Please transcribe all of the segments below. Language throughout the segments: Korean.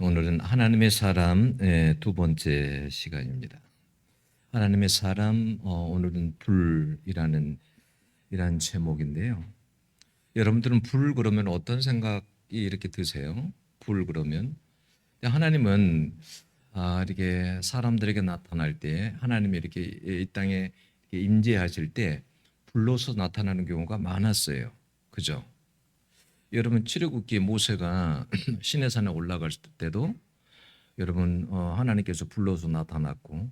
오늘은 하나님의 사람의 두 번째 시간입니다. 하나님의 사람, 오늘은 불이라는 제목인데요. 여러분들은 불 그러면 어떤 생각이 이렇게 드세요? 불 그러면 하나님은 이렇게 사람들에게 나타날 때, 하나님이 이렇게 이 땅에 임재하실 때 불로서 나타나는 경우가 많았어요. 그죠? 여러분 출애굽기 모세가 시내산에 올라갈 때도 여러분 하나님께서 불러서 나타났고,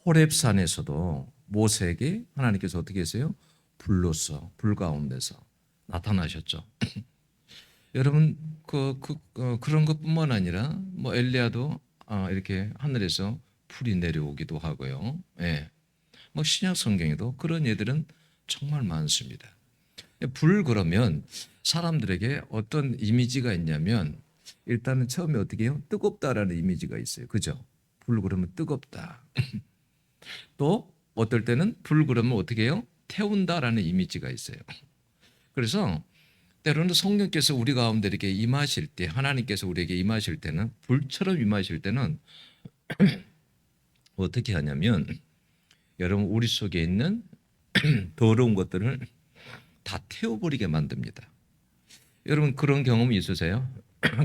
호렙산에서도 모세에게 하나님께서 어떻게 했어요? 불로서 불 가운데서 나타나셨죠. 여러분 그런 것뿐만 아니라 뭐 엘리야도 이렇게 하늘에서 불이 내려오기도 하고요. 예. 뭐 신약 성경에도 그런 예들은 정말 많습니다. 불 그러면 사람들에게 어떤 이미지가 있냐면, 일단은 처음에 어떻게 해요? 뜨겁다라는 이미지가 있어요. 그죠? 불 그러면 뜨겁다. 또 어떨 때는 불 그러면 어떻게 해요? 태운다라는 이미지가 있어요. 그래서 때로는 성령께서 우리 가운데 이렇게 임하실 때, 하나님께서 우리에게 임하실 때는, 불처럼 임하실 때는 어떻게 하냐면, 여러분 우리 속에 있는 더러운 것들을 다 태워버리게 만듭니다. 여러분 그런 경험이 있으세요?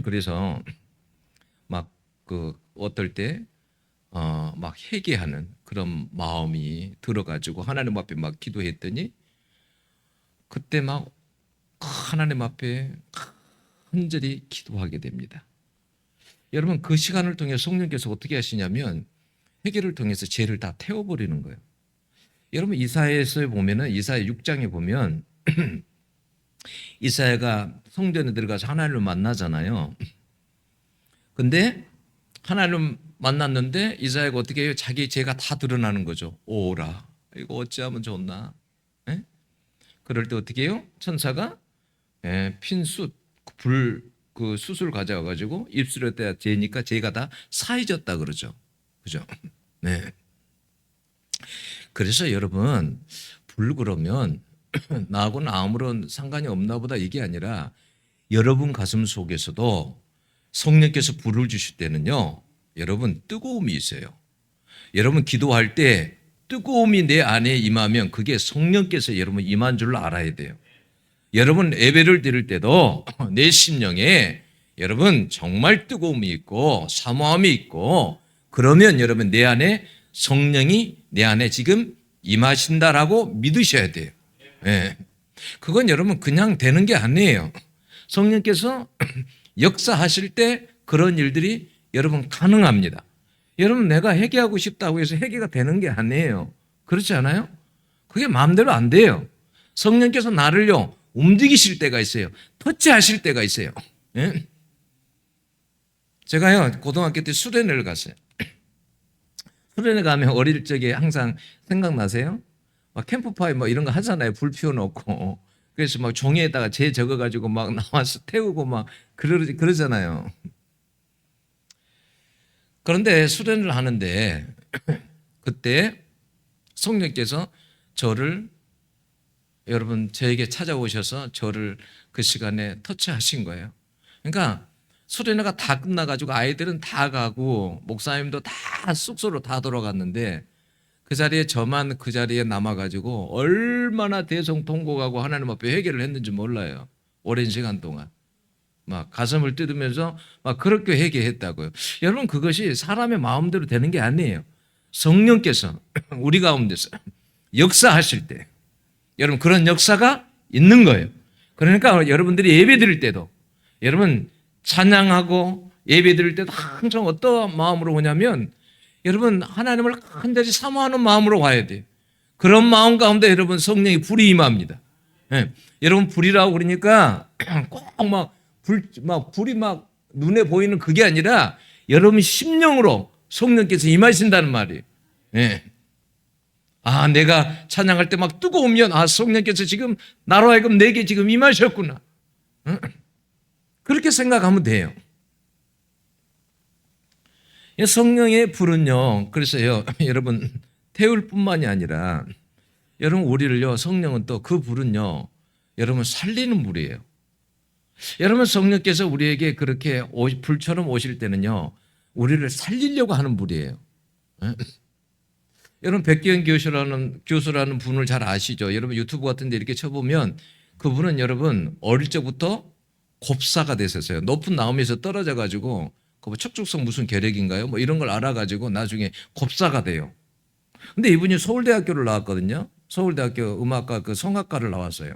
그래서 막 어떨 때 막 회개하는 그런 마음이 들어가지고 하나님 앞에 막 기도했더니, 그때 막 하나님 앞에 간절히 기도하게 됩니다. 여러분 그 시간을 통해 성령께서 어떻게 하시냐면, 회개를 통해서 죄를 다 태워버리는 거예요. 여러분 이사야에서 보면은, 이사야 6장에 보면 이사야가 성전에 들어가서 하나님을 만나잖아요. 근데 하나님을 만났는데 이사야가 어떻게 해요? 자기 죄가 다 드러나는 거죠. 오라, 이거 어찌하면 좋나? 에? 그럴 때 어떻게 해요? 천사가 핀숯 그 숯을 가져와가지고 입술에다 재니까 죄가 다 사해졌다 그러죠. 그죠? 네. 그래서 여러분 불 그러면 나하고는 아무런 상관이 없나 보다, 이게 아니라 여러분 가슴 속에서도 성령께서 불을 주실 때는요, 여러분 뜨거움이 있어요. 여러분 기도할 때 뜨거움이 내 안에 임하면 그게 성령께서 여러분 임한 줄로 알아야 돼요. 여러분 예배를 드릴 때도 내 심령에 여러분 정말 뜨거움이 있고 사모함이 있고, 그러면 여러분 내 안에 성령이 내 안에 지금 임하신다라고 믿으셔야 돼요. 예. 그건 여러분 그냥 되는 게 아니에요. 성령께서 역사하실 때 그런 일들이 여러분 가능합니다. 여러분 내가 회개하고 싶다고 해서 회개가 되는 게 아니에요. 그렇지 않아요? 그게 마음대로 안 돼요. 성령께서 나를요 움직이실 때가 있어요. 터치하실 때가 있어요. 예? 제가요 고등학교 때 수련회를 갔어요. 수련회 가면 어릴 적에 항상 생각나세요? 막 캠프파이 뭐 이런 거 하잖아요. 불 피워놓고. 그래서 막 종이에다가 재 적어가지고 막 나와서 태우고 막 그러잖아요. 그런데 수련을 하는데 그때 성령께서 저를, 여러분 저에게 찾아오셔서 저를 그 시간에 터치하신 거예요. 그러니까 수련회가 다 끝나가지고 아이들은 다 가고 목사님도 다 숙소로 다 돌아갔는데, 그 자리에 저만 그 자리에 남아가지고 얼마나 대성통곡하고 하나님 앞에 회개를 했는지 몰라요. 오랜 시간 동안 막 가슴을 뜯으면서 막 그렇게 회개했다고요. 여러분 그것이 사람의 마음대로 되는 게 아니에요. 성령께서 우리 가운데서 역사하실 때 여러분 그런 역사가 있는 거예요. 그러니까 여러분들이 예배 드릴 때도, 여러분 찬양하고 예배 드릴 때도 항상 어떤 마음으로 오냐면, 여러분 하나님을 간절히 사모하는 마음으로 와야 돼요. 그런 마음 가운데 여러분 성령이 불이 임합니다. 예. 여러분 불이라고 그러니까 꼭 막 불이 막 눈에 보이는 그게 아니라 여러분 심령으로 성령께서 임하신다는 말이에요. 예. 내가 찬양할 때 막 뜨거우면 성령께서 지금 나로 하여금 내게 지금 임하셨구나. 그렇게 생각하면 돼요. 성령의 불은요, 그래서요, 여러분, 태울 뿐만이 아니라, 여러분, 우리를요, 성령은 또 그 불은요, 여러분, 살리는 불이에요. 여러분 성령께서 우리에게 그렇게 불처럼 오실 때는요, 우리를 살리려고 하는 분이에요. 예? 여러분 백기현 교수라는 분을 잘 아시죠? 여러분 유튜브 같은 데 이렇게 쳐보면 그분은 여러분 어릴 적부터 곱사가 됐었어요. 높은 나무에서 떨어져 가지고 그 척추성 무슨 결핵인가요? 뭐 이런 걸 알아가지고 나중에 곱사가 돼요. 근데 이분이 서울대학교를 나왔거든요. 서울대학교 음악과 그 성악과를 나왔어요.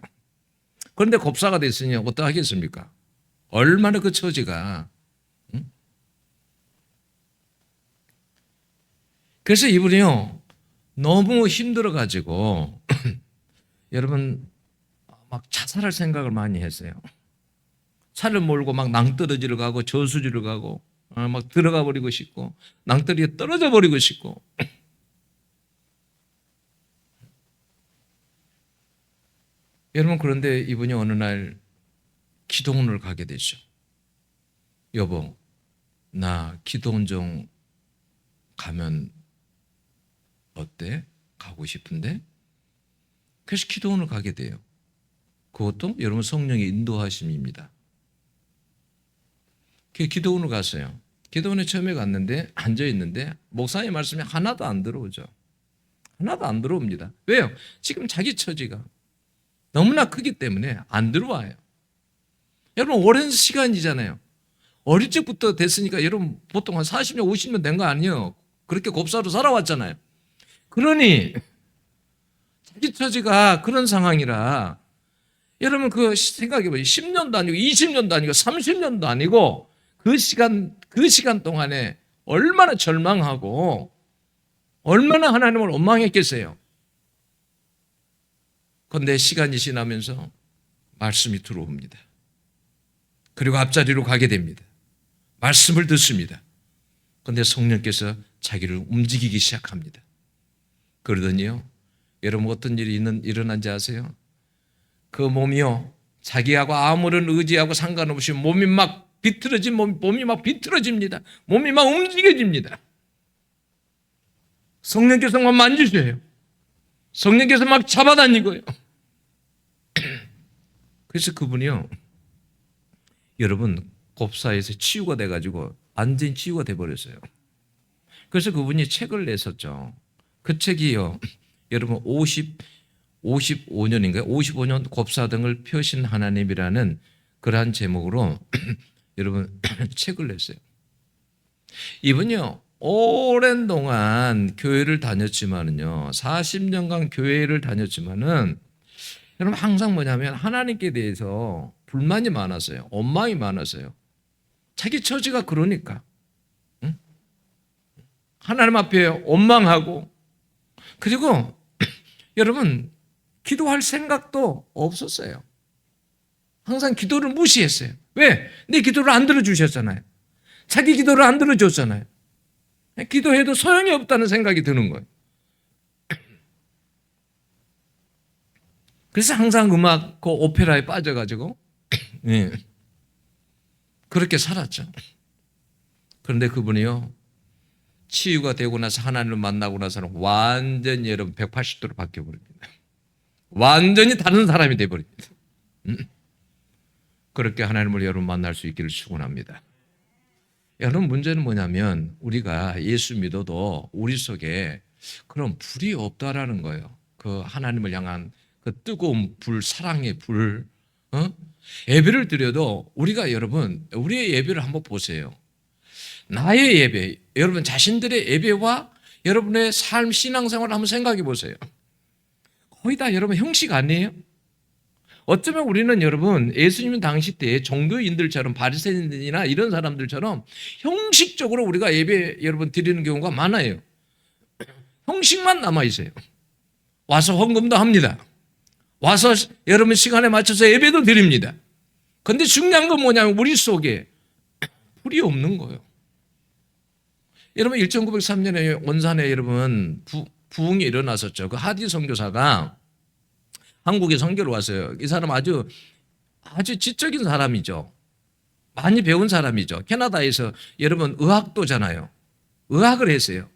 그런데 곱사가 됐으니 어떠하겠습니까? 얼마나 그 처지가. 응? 그래서 이분이요 너무 힘들어 가지고 여러분 막 자살할 생각을 많이 했어요. 차를 몰고 막 낭떠러지를 가고 저수지를 가고 막 들어가 버리고 싶고 낭떠러지에 떨어져 버리고 싶고. 여러분 그런데 이분이 어느 날 기도원을 가게 되죠. 여보, 나 기도원 좀 가면 어때? 가고 싶은데? 그래서 기도원을 가게 돼요. 그것도 여러분 성령의 인도하심입니다. 기도원을 갔어요. 기도원에 처음에 갔는데 앉아있는데 목사님 말씀이 하나도 안 들어오죠. 하나도 안 들어옵니다. 왜요? 지금 자기 처지가 너무나 크기 때문에 안 들어와요. 여러분 오랜 시간이잖아요. 어릴 적부터 됐으니까 여러분 보통 한 40년 50년 된 거 아니에요. 그렇게 곱사로 살아왔잖아요. 그러니 자기 처지가 그런 상황이라 여러분 그 생각해보세요. 10년도 아니고 20년도 아니고 30년도 아니고 그 시간 동안에 얼마나 절망하고 얼마나 하나님을 원망했겠어요. 그런데 시간이 지나면서 말씀이 들어옵니다. 그리고 앞자리로 가게 됩니다. 말씀을 듣습니다. 그런데 성령께서 자기를 움직이기 시작합니다. 그러더니요, 여러분 어떤 일이 일어난지 아세요? 그 몸이요, 자기하고 아무런 의지하고 상관없이 몸이 막 비틀어집니다. 몸이 막 움직여집니다. 성령께서 막 만지셔요. 성령께서 막 잡아다니고요. 그래서 그분이요, 여러분 곱사에서 치유가 돼가지고 완전히 치유가 돼버렸어요. 그래서 그분이 책을 냈었죠. 그 책이요, 여러분 55년인가요? 55년 곱사 등을 펴신 하나님이라는 그러한 제목으로 여러분 책을 냈어요. 이분요 오랜 동안 교회를 다녔지만은요 40년간 교회를 다녔지만은 여러분 항상 뭐냐면 하나님께 대해서 불만이 많았어요. 원망이 많았어요. 자기 처지가 그러니까 응? 하나님 앞에 원망하고 그리고 여러분 기도할 생각도 없었어요. 항상 기도를 무시했어요. 왜? 내 기도를 안 들어주셨잖아요. 자기 기도를 안 들어줬잖아요. 기도해도 소용이 없다는 생각이 드는 거예요. 그래서 항상 음악, 그 오페라에 빠져가지고 예, 그렇게 살았죠. 그런데 그분이요 치유가 되고 나서 하나님을 만나고 나서는 완전히 여러분 180도로 바뀌어버립니다. 완전히 다른 사람이 되어버립니다. 그렇게 하나님을 여러분 만날 수 있기를 축원합니다. 여러분 문제는 뭐냐면 우리가 예수 믿어도 우리 속에 그런 불이 없다라는 거예요. 그 하나님을 향한 그 뜨거운 불, 사랑의 불, 예배를 드려도 우리가 여러분 우리의 예배를 한번 보세요. 나의 예배, 여러분 자신들의 예배와 여러분의 삶, 신앙생활을 한번 생각해 보세요. 거의 다 여러분 형식 아니에요? 어쩌면 우리는 여러분 예수님 당시 때 종교인들처럼 바리새인이나 이런 사람들처럼 형식적으로 우리가 예배 여러분 드리는 경우가 많아요. 형식만 남아 있어요. 와서 헌금도 합니다. 와서 여러분 시간에 맞춰서 예배도 드립니다. 그런데 중요한 건 뭐냐면 우리 속에 불이 없는 거예요. 여러분 1903년에 원산에 여러분 부흥이 일어났었죠. 그 하디 선교사가 한국에 선교를 왔어요. 이 사람 아주 지적인 사람이죠. 많이 배운 사람이죠. 캐나다에서 여러분 의학도잖아요. 의학을 했어요.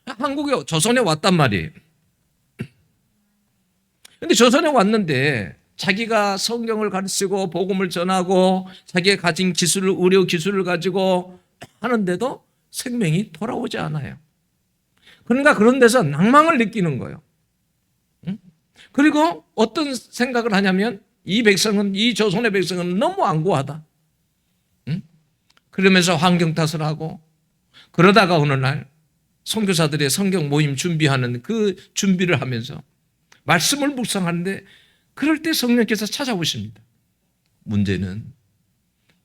한국에 조선에 왔단 말이에요. 근데 조선에 왔는데 자기가 성경을 가르치고 복음을 전하고 자기가 가진 기술을, 의료 기술을 가지고 하는데도 생명이 돌아오지 않아요. 그러니까 그런 데서 낭망을 느끼는 거예요. 그리고 어떤 생각을 하냐면 이 백성은, 이 조선의 백성은 너무 완고하다. 그러면서 환경 탓을 하고, 그러다가 어느 날 선교사들의 성경 모임 준비하는 그 준비를 하면서 말씀을 묵상하는데 그럴 때 성령께서 찾아오십니다. 문제는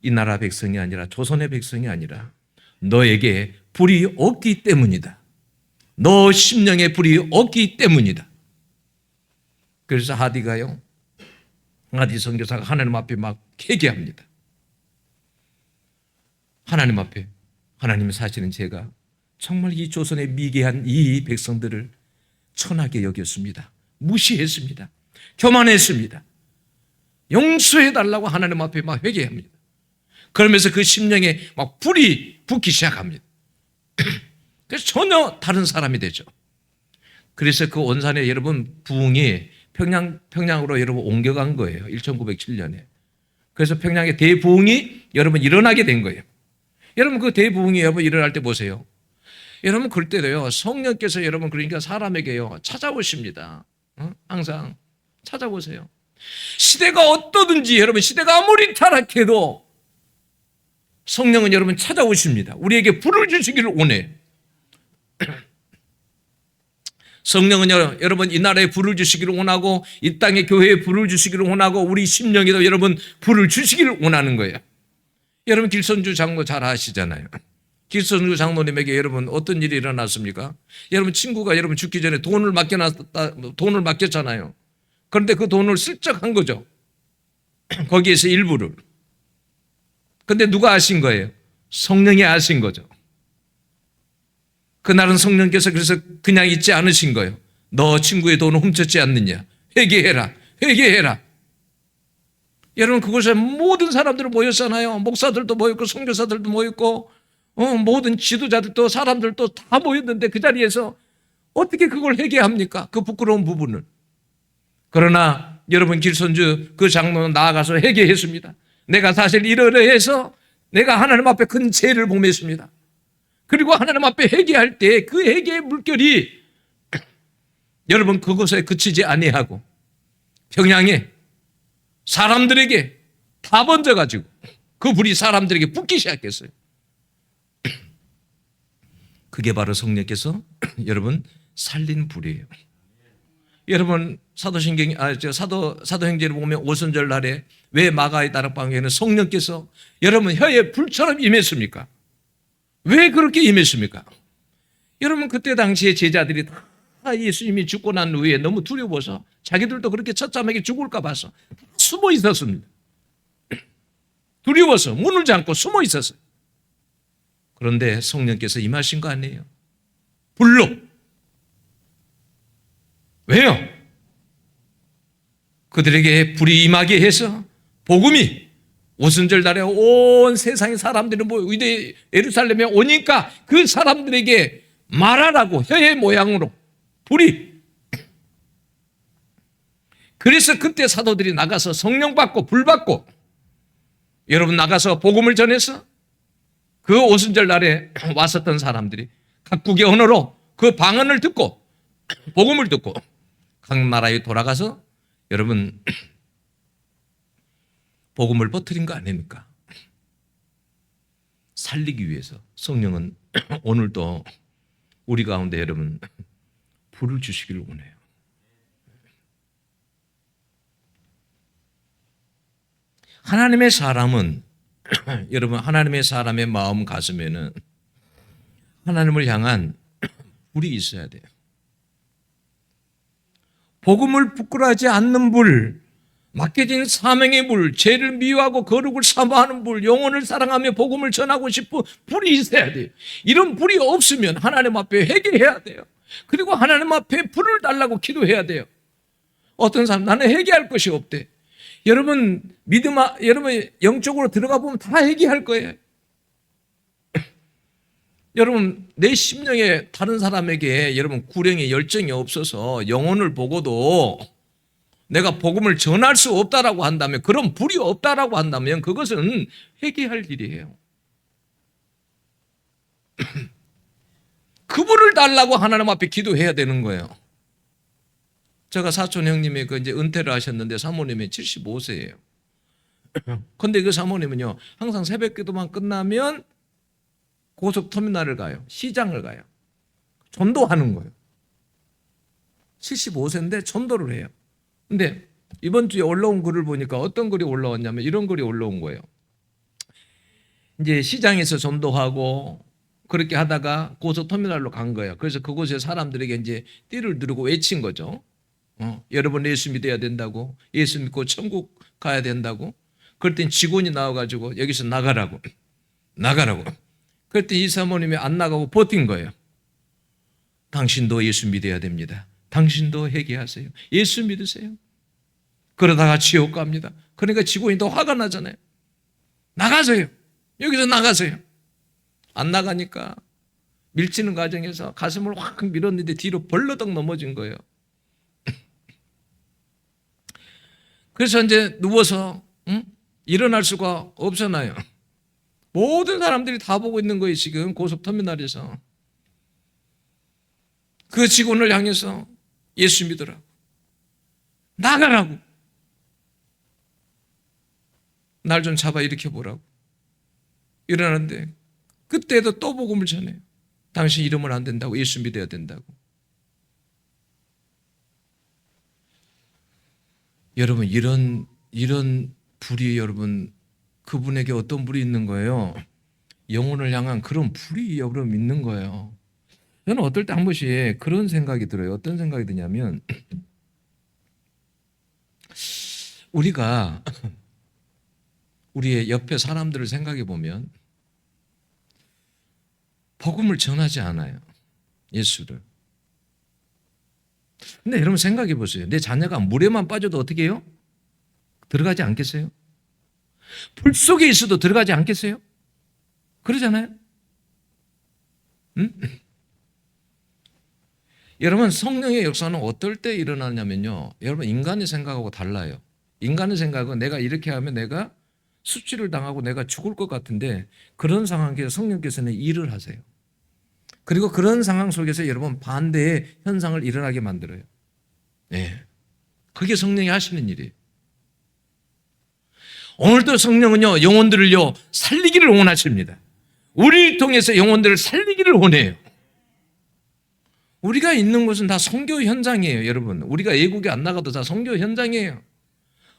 이 나라 백성이 아니라, 조선의 백성이 아니라 너에게 불이 없기 때문이다. 너 심령에 불이 없기 때문이다. 그래서 하디가요, 하디 선교사가 하나님 앞에 막 회개합니다. 하나님 앞에, 하나님, 사실은 제가 정말 이 조선의 미개한 이 백성들을 천하게 여겼습니다. 무시했습니다. 교만했습니다. 용서해달라고 하나님 앞에 막 회개합니다. 그러면서 그 심령에 막 불이 붙기 시작합니다. 그래서 전혀 다른 사람이 되죠. 그래서 그 온산에 여러분 부흥이 평양으로 여러분 옮겨간 거예요. 1907년에. 그래서 평양의 대부흥이 여러분 일어나게 된 거예요. 여러분 그 대부흥이 여러분 일어날 때 보세요. 여러분 그럴 때도요, 성령께서 여러분 그러니까 사람에게요 찾아오십니다. 항상 찾아보세요. 시대가 어떠든지, 여러분 시대가 아무리 타락해도 성령은 여러분 찾아오십니다. 우리에게 불을 주시기를 원해요. 성령은 여러분 이 나라에 불을 주시기를 원하고, 이 땅에 교회에 불을 주시기를 원하고, 우리 심령에도 여러분 불을 주시기를 원하는 거예요. 여러분 길선주 장로 잘 아시잖아요. 길선주 장로님에게 여러분 어떤 일이 일어났습니까? 여러분 친구가 여러분 죽기 전에 돈을 맡겼잖아요. 그런데 그 돈을 슬쩍 한 거죠. 거기에서 일부를. 그런데 누가 아신 거예요? 성령이 아신 거죠. 그날은 성령께서 그래서 그냥 있지 않으신 거예요. 너 친구의 돈을 훔쳤지 않느냐? 회개해라. 회개해라. 여러분 그곳에 모든 사람들이 모였잖아요. 목사들도 모였고 선교사들도 모였고 모든 지도자들도 사람들도 다 모였는데 그 자리에서 어떻게 그걸 회개합니까? 그 부끄러운 부분을. 그러나 여러분 길선주 그 장로는 나아가서 회개했습니다. 내가 사실 이러해서 내가 하나님 앞에 큰 죄를 범했습니다. 그리고 하나님 앞에 회개할 때 그 회개의 물결이 여러분 그곳에 그치지 아니하고 평양에 사람들에게 다 번져가지고 그 불이 사람들에게 붙기 시작했어요. 그게 바로 성령께서 여러분 살린 불이에요. 여러분 사도행전을 보면 오순절 날에 왜 마가의 다락방에는 성령께서 여러분 혀에 불처럼 임했습니까? 왜 그렇게 임했습니까? 여러분 그때 당시에 제자들이 다 예수님이 죽고 난 후에 너무 두려워서 자기들도 그렇게 처참하게 죽을까 봐서 숨어 있었습니다. 두려워서 문을 잠고 숨어 있었어요. 그런데 성령께서 임하신 거 아니에요? 불로. 왜요? 그들에게 불이 임하게 해서 복음이 오순절 날에 온 세상의 사람들이 예루살렘에 오니까 그 사람들에게 말하라고 혀의 모양으로 불이. 그래서 그때 사도들이 나가서 성령 받고 불 받고 여러분 나가서 복음을 전해서 그 오순절 날에 왔었던 사람들이 각국의 언어로 그 방언을 듣고 복음을 듣고 각 나라에 돌아가서 여러분 복음을 퍼뜨린 거 아닙니까? 살리기 위해서 성령은 오늘도 우리 가운데 여러분 불을 주시기를 원해요. 하나님의 사람은 여러분 하나님의 사람의 마음 가슴에는 하나님을 향한 불이 있어야 돼요. 복음을 부끄러워하지 않는 불, 맡겨진 사명의 불, 죄를 미워하고 거룩을 사모하는 불, 영혼을 사랑하며 복음을 전하고 싶은 불이 있어야 돼요. 이런 불이 없으면 하나님 앞에 회개해야 돼요. 그리고 하나님 앞에 불을 달라고 기도해야 돼요. 어떤 사람 나는 회개할 것이 없대. 여러분 여러분 영적으로 들어가 보면 다 회개할 거예요. 여러분 내 심령에 다른 사람에게 여러분 구령의 열정이 없어서 영혼을 보고도 내가 복음을 전할 수 없다라고 한다면, 그런 불이 없다라고 한다면 그것은 회개할 일이에요. 그 불을 달라고 하나님 앞에 기도해야 되는 거예요. 제가 사촌 형님이 이제 은퇴를 하셨는데 사모님이 75세예요. 근데 그 사모님은요, 항상 새벽 기도만 끝나면 고속터미널을 가요. 시장을 가요. 전도하는 거예요. 75세인데 전도를 해요. 근데 이번 주에 올라온 글을 보니까 어떤 글이 올라왔냐면 이런 글이 올라온 거예요. 이제 시장에서 전도하고 그렇게 하다가 고속터미널로 간 거예요. 그래서 그곳에 사람들에게 이제 띠를 누르고 외친 거죠. 여러분 예수 믿어야 된다고, 예수 믿고 천국 가야 된다고. 그랬더니 직원이 나와가지고 여기서 나가라고. 그랬더니 이 사모님이 안 나가고 버틴 거예요. 당신도 예수 믿어야 됩니다. 당신도 회개하세요. 예수 믿으세요. 그러다가 지옥 갑니다. 그러니까 직원이 더 화가 나잖아요. 나가세요. 여기서 나가세요. 안 나가니까 밀치는 과정에서 가슴을 확 밀었는데 뒤로 벌러덩 넘어진 거예요. 그래서 이제 누워서 일어날 수가 없잖아요. 모든 사람들이 다 보고 있는 거예요. 지금 고속터미널에서. 그 직원을 향해서 예수 믿으라고, 나가라고, 날 좀 잡아 일으켜 보라고 이러는데, 그때도 또 복음을 전해요. 당신 이러면 안 된다고, 예수 믿어야 된다고. 여러분, 이런 불이, 여러분, 그분에게 어떤 불이 있는 거예요? 영혼을 향한 그런 불이 여러분 있는 거예요. 저는 어떨 때 한 번씩 그런 생각이 들어요. 어떤 생각이 드냐면, 우리가 우리의 옆에 사람들을 생각해 보면 복음을 전하지 않아요. 예수를. 근데 여러분 생각해 보세요. 내 자녀가 물에만 빠져도 어떻게 해요? 들어가지 않겠어요? 불 속에 있어도 들어가지 않겠어요? 그러잖아요. 응? 여러분, 성령의 역사는 어떨 때 일어나냐면요, 여러분, 인간의 생각하고 달라요. 인간의 생각은 내가 이렇게 하면 내가 수치를 당하고 내가 죽을 것 같은데, 그런 상황에서 성령께서는 일을 하세요. 그리고 그런 상황 속에서 여러분 반대의 현상을 일어나게 만들어요. 네. 그게 성령이 하시는 일이에요. 오늘도 성령은요, 영혼들을요 살리기를 원하십니다. 우리를 통해서 영혼들을 살리기를 원해요. 우리가 있는 곳은 다 선교 현장이에요. 여러분, 우리가 외국에 안 나가도 다 선교 현장이에요.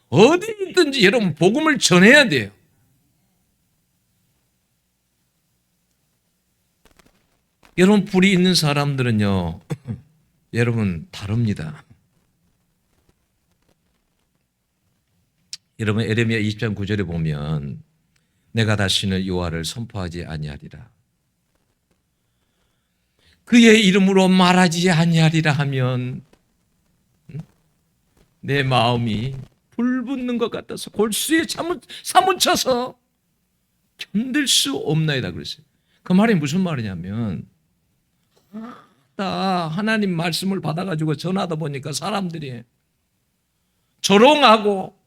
어디 있든지 여러분 복음을 전해야 돼요. 여러분, 불이 있는 사람들은요 여러분 다릅니다. 여러분, 에레미야 20장 9절에 보면 내가 다시는 여호와를 선포하지 아니하리라, 그의 이름으로 말하지 아니하리라 하면 내 마음이 불붙는 것 같아서 골수에 사무쳐서 견딜 수 없나이다 그랬어요. 그 말이 무슨 말이냐면, 하나님 말씀을 받아가지고 전하다 보니까 사람들이 조롱하고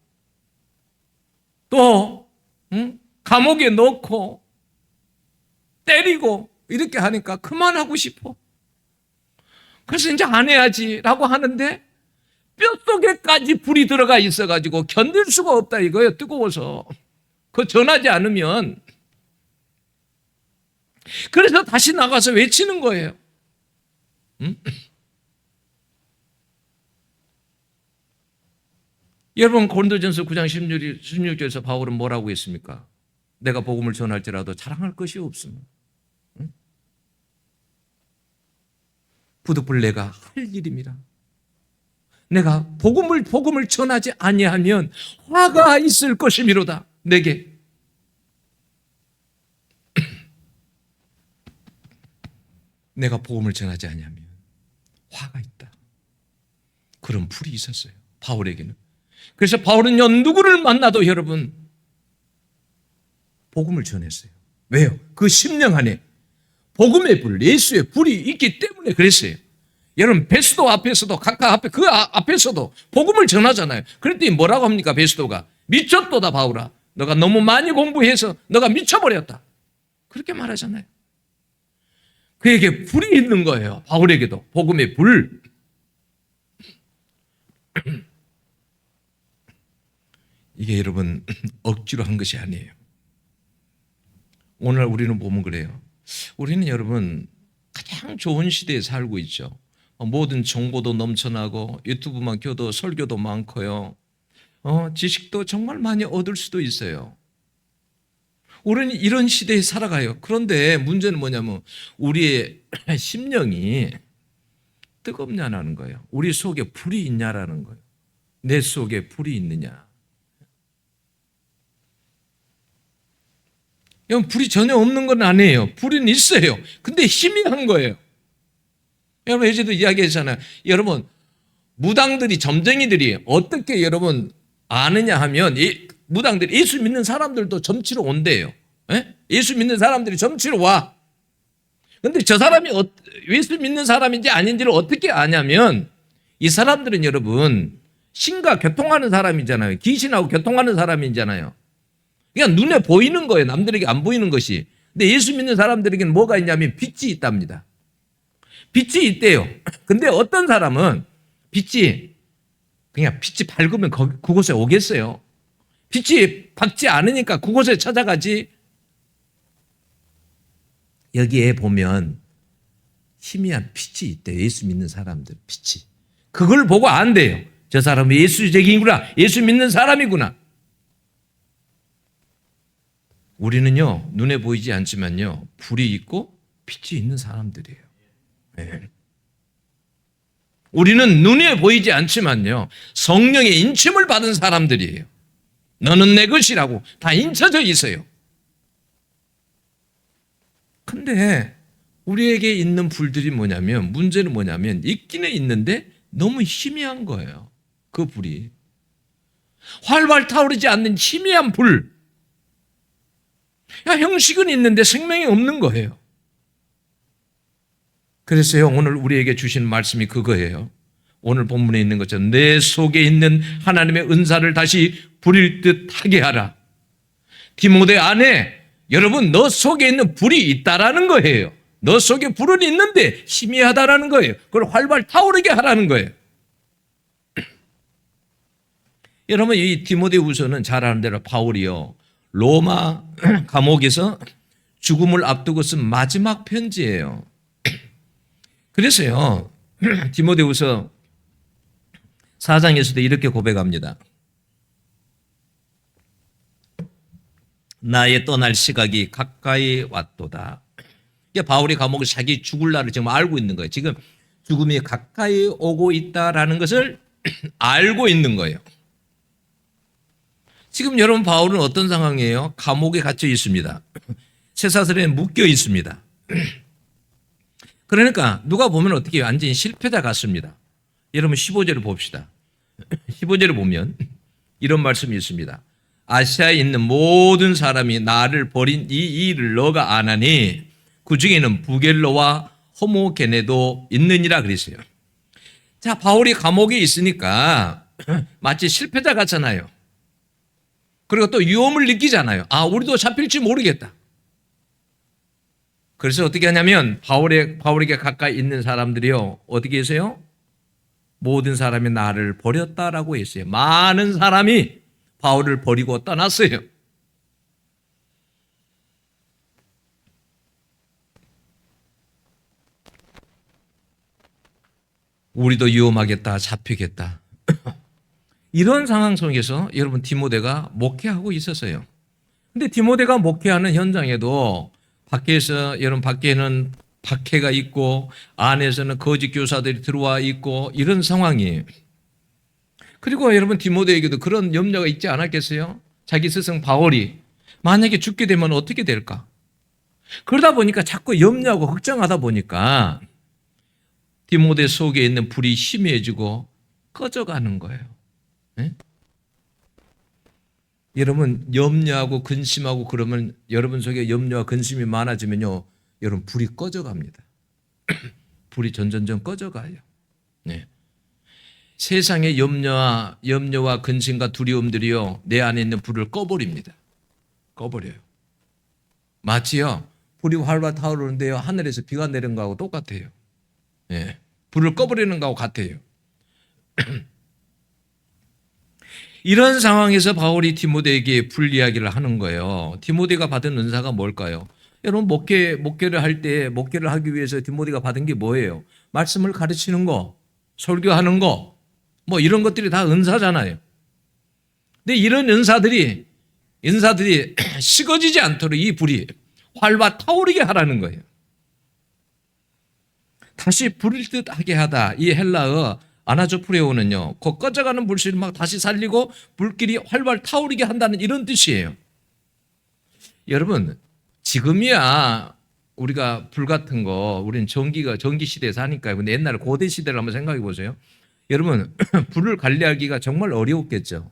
또 감옥에 넣고 때리고 이렇게 하니까 그만하고 싶어. 그래서 이제 안 해야지라고 하는데 뼛속에까지 불이 들어가 있어가지고 견딜 수가 없다 이거예요. 뜨거워서. 그거 전하지 않으면. 그래서 다시 나가서 외치는 거예요. 여러분, 고린도전서 9장 16절에서 바울은 뭐라고 했습니까? 내가 복음을 전할지라도 자랑할 것이 없음. 부득불 내가 할 일임이라. 내가 복음을 전하지 아니하면 화가 있을 것이미로다. 내게. 내가 복음을 전하지 아니하면 화가 있다. 그런 불이 있었어요, 바울에게는. 그래서 바울은요, 누구를 만나도 여러분 복음을 전했어요. 왜요? 그 심령 안에 복음의 불, 예수의 불이 있기 때문에 그랬어요. 여러분 베스도 앞에서도 각각 앞에 그 앞에서도 복음을 전하잖아요. 그랬더니 뭐라고 합니까? 베스도가 미쳤도다 바울아. 너가 너무 많이 공부해서 너가 미쳐버렸다. 그렇게 말하잖아요. 그에게 불이 있는 거예요. 바울에게도 복음의 불. 이게 여러분 억지로 한 것이 아니에요. 오늘 우리는 보면 그래요. 우리는 여러분 가장 좋은 시대에 살고 있죠. 모든 정보도 넘쳐나고 유튜브만 켜도 설교도 많고요. 지식도 정말 많이 얻을 수도 있어요. 우리는 이런 시대에 살아가요. 그런데 문제는 뭐냐면 우리의 심령이 뜨겁냐라는 거예요. 우리 속에 불이 있냐라는 거예요. 내 속에 불이 있느냐. 여러분 불이 전혀 없는 건 아니에요. 불은 있어요. 근데 희미한 거예요. 여러분 예전에도 이야기했잖아요. 여러분 무당들이 점쟁이들이 어떻게 여러분 아느냐 하면 무당들이 예수 믿는 사람들도 점치러 온대요. 예수 믿는 사람들이 점치러 와. 근데 저 사람이 예수 믿는 사람인지 아닌지를 어떻게 아냐면 이 사람들은 여러분 신과 교통하는 사람이잖아요. 귀신하고 교통하는 사람이잖아요. 그냥 눈에 보이는 거예요. 남들에게 안 보이는 것이. 근데 예수 믿는 사람들에게는 뭐가 있냐면 빛이 있답니다. 빛이 있대요. 근데 어떤 사람은 빛이 그냥 빛이 밝으면 그곳에 오겠어요. 빛이 밝지 않으니까 그곳에 찾아가지. 여기에 보면 희미한 빛이 있대요. 예수 믿는 사람들 빛이. 그걸 보고 안돼요. 저 사람은 예수적이구나. 예수 믿는 사람이구나. 우리는요 눈에 보이지 않지만요 불이 있고 빛이 있는 사람들이에요. 네. 우리는 눈에 보이지 않지만요 성령의 인침을 받은 사람들이에요. 너는 내 것이라고 다 인쳐져 있어요. 근데 우리에게 있는 불들이 뭐냐면 문제는 뭐냐면 있기는 있는데 너무 희미한 거예요. 그 불이 활활 타오르지 않는 희미한 불. 형식은 있는데 생명이 없는 거예요. 그래서요 오늘 우리에게 주신 말씀이 그거예요. 오늘 본문에 있는 것처럼 내 속에 있는 하나님의 은사를 다시 부릴 듯 하게 하라. 디모데 안에 여러분 너 속에 있는 불이 있다라는 거예요. 너 속에 불은 있는데 희미하다라는 거예요. 그걸 활발 타오르게 하라는 거예요. 여러분 이 디모데후서는 잘 아는 대로 바울이요 로마 감옥에서 죽음을 앞두고 쓴 마지막 편지예요. 그래서요 디모데후서 4장에서도 이렇게 고백합니다. 나의 떠날 시각이 가까이 왔도다. 바울이 감옥에 자기 죽을 날을 지금 알고 있는 거예요. 지금 죽음이 가까이 오고 있다라는 것을 알고 있는 거예요. 지금 여러분 바울은 어떤 상황이에요? 감옥에 갇혀 있습니다. 쇠사슬에 묶여 있습니다. 그러니까 누가 보면 어떻게 해요? 완전히 실패자 같습니다. 여러분 15절을 봅시다. 15절을 보면 이런 말씀이 있습니다. 아시아에 있는 모든 사람이 나를 버린 이 일을 너가 아나니 그 중에는 부겔로와 호모게네도 있느니라 그랬어요. 자, 바울이 감옥에 있으니까 마치 실패자 같잖아요. 그리고 또 위험을 느끼잖아요. 우리도 잡힐지 모르겠다. 그래서 어떻게 하냐면 바울에게 가까이 있는 사람들이요 어떻게 했어요? 모든 사람이 나를 버렸다라고 했어요. 많은 사람이 바울을 버리고 떠났어요. 우리도 위험하겠다, 잡히겠다. 이런 상황 속에서 여러분 디모데가 목회하고 있었어요. 근데 디모데가 목회하는 현장에도 밖에서 여러분 밖에는 박해가 있고 안에서는 거짓 교사들이 들어와 있고 이런 상황이에요. 그리고 여러분 디모데에게도 그런 염려가 있지 않았겠어요? 자기 스승 바울이 만약에 죽게 되면 어떻게 될까? 그러다 보니까 자꾸 염려하고 걱정하다 보니까 디모데 속에 있는 불이 희미해지고 꺼져가는 거예요. 네? 여러분 염려하고 근심하고 그러면 여러분 속에 염려와 근심이 많아지면요 여러분 불이 꺼져갑니다. 불이 점점점 꺼져가요. 네. 세상의 염려와 근심과 두려움들이요 내 안에 있는 불을 꺼버립니다. 꺼버려요. 마치요 불이 활활 타오르는데요 하늘에서 비가 내리는 거하고 똑같아요. 예. 불을 꺼버리는 거하고 같아요. 이런 상황에서 바울이 디모데에게 불 이야기를 하는 거예요. 디모데가 받은 은사가 뭘까요? 여러분 목회를 할 때 목회를 하기 위해서 디모데가 받은 게 뭐예요? 말씀을 가르치는 거, 설교하는 거, 뭐 이런 것들이 다 은사잖아요. 근데 이런 은사들이 식어지지 않도록 이 불이 활활 타오르게 하라는 거예요. 다시 불을 듯 하게 하다. 이 헬라어 아나조프레오는요, 꺼져가는 불씨를 막 다시 살리고 불길이 활활 타오르게 한다는 이런 뜻이에요. 여러분, 지금이야 우리가 불 같은 거, 우리는 전기 시대에 사니까요. 근데 옛날 고대 시대를 한번 생각해 보세요. 여러분, 불을 관리하기가 정말 어려웠겠죠.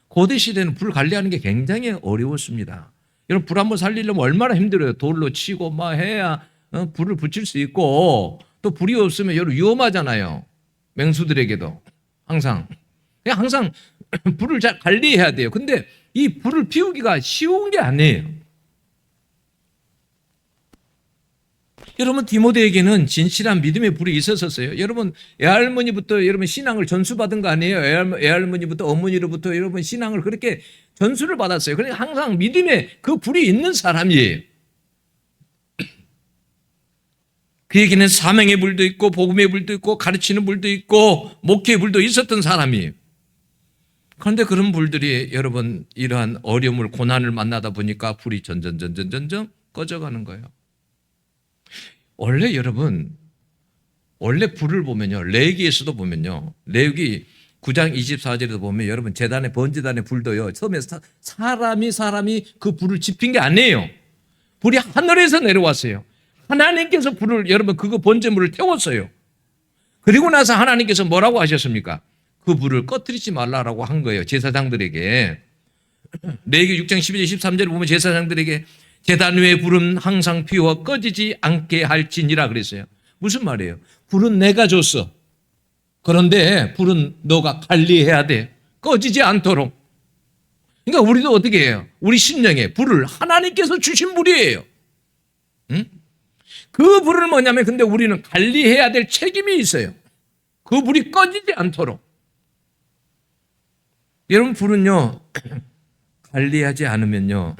고대 시대는 불 관리하는 게 굉장히 어려웠습니다. 여러분, 불 한번 살리려면 얼마나 힘들어요. 돌로 치고 막 해야 불을 붙일 수 있고, 또 불이 없으면 여러분 위험하잖아요. 맹수들에게도 항상 불을 잘 관리해야 돼요. 근데 이 불을 피우기가 쉬운 게 아니에요. 여러분 디모데에게는 진실한 믿음의 불이 있었어요. 여러분 애할머니부터 여러분 신앙을 전수받은 거 아니에요? 애할머니부터 어머니로부터 여러분 신앙을 그렇게 전수를 받았어요. 그러니까 항상 믿음의 그 불이 있는 사람이에요. 그에게는 사명의 불도 있고 복음의 불도 있고 가르치는 불도 있고 목회의 불도 있었던 사람이에요. 그런데 그런 불들이 여러분 이러한 어려움을 고난을 만나다 보니까 불이 점점 꺼져가는 거예요. 원래 여러분 불을 보면요 레위기에서도 보면요 레위기 9장 24절에도 보면 여러분 제단의 번제단의 불도요 처음에 사람이 그 불을 지핀 게 아니에요. 불이 하늘에서 내려왔어요. 하나님께서 불을 여러분 그거 번제물을 태웠어요. 그리고 나서 하나님께서 뭐라고 하셨습니까? 그 불을 꺼뜨리지 말라라고 한 거예요. 제사장들에게. 레위기 6장 12절 13절을 보면 제사장들에게 제단 위에 불은 항상 피워 꺼지지 않게 할지니라 그랬어요. 무슨 말이에요? 불은 내가 줬어. 그런데 불은 너가 관리해야 돼. 꺼지지 않도록. 그러니까 우리도 어떻게 해요? 우리 심령에 불을 하나님께서 주신 불이에요. 응? 그 불을 뭐냐면 근데 우리는 관리해야 될 책임이 있어요. 그 불이 꺼지지 않도록. 여러분 불은요 관리하지 않으면요